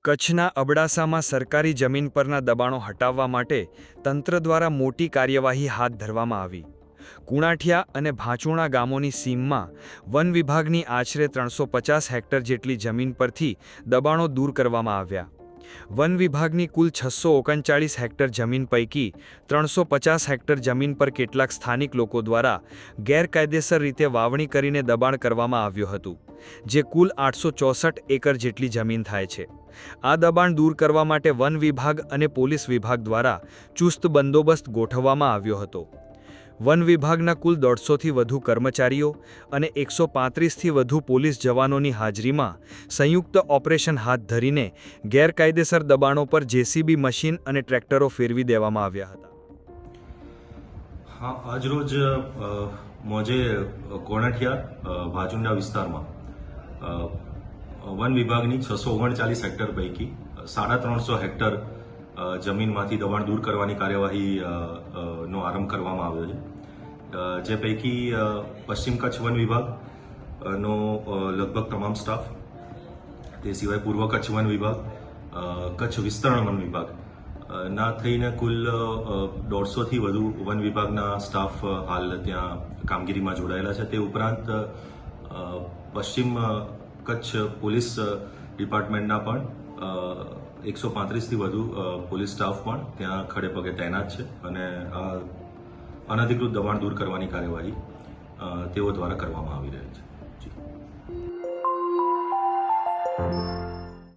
કચ્છના અબડાસામાં સરકારી જમીન પરના દબાણો હટાવવા માટે તંત્ર દ્વારા મોટી કાર્યવાહી હાથ ધરવામાં આવી। કુણાઠિયા અને ભાંચુણા ગામોની સીમમાં વન વિભાગની આશરે 350 હેક્ટર જેટલી જમીન પરથી દબાણો દૂર કરવામાં આવ્યા। વન વિભાગની કુલ 639 હેક્ટર જમીન પૈકી 350 હેક્ટર જમીન પર કેટલાક સ્થાનિક લોકો દ્વારા ગેરકાયદેસર રીતે વાવણી કરીને દબાણ કરવામાં આવ્યું હતું, જે કુલ 864 એકર જેટલી જમીન થાય છે। આ દબાણ દૂર કરવા માટે વન વિભાગ અને પોલીસ વિભાગ દ્વારા ચુસ્ત બંદોબસ્ત ગોઠવવામાં આવ્યો હતો। વન વિભાગના કુલ 150થી વધુ કર્મચારીઓ અને 135થી વધુ પોલીસ જવાનોની હાજરીમાં સંયુક્ત ઓપરેશન હાથ ધરીને ગેરકાયદેસર દબાણો પર જેસીબી મશીન અને ટ્રેક્ટરો ફેરવી દેવામાં આવ્યા હતા। હા, આજરોજ મોજે કોણાઠિયા ભાજુંડા વિસ્તારમાં વન વિભાગની 639 હેક્ટર પૈકી 350 હેક્ટર જમીનમાંથી દબાણ દૂર કરવાની કાર્યવાહી નો આરંભ કરવામાં આવ્યો છે, જે પૈકી પશ્ચિમ કચ્છ વન વિભાગ નો લગભગ તમામ સ્ટાફ, તે સિવાય પૂર્વ કચ્છ વન વિભાગ, કચ્છ વિસ્તરણ વન વિભાગ ના થઈને કુલ 150થી વધુ વન વિભાગના સ્ટાફ હાલ ત્યાં કામગીરીમાં જોડાયેલા છે। તે ઉપરાંત પશ્ચિમ કચ્છ પોલીસ ડિપાર્ટમેન્ટના પણ 135થી વધુ પોલીસ સ્ટાફ પણ ત્યાં ખડે પગે તૈનાત છે અને અનધિકૃત દબાણ દૂર કરવાની કાર્યવાહી તેઓ દ્વારા કરવામાં આવી રહી છે।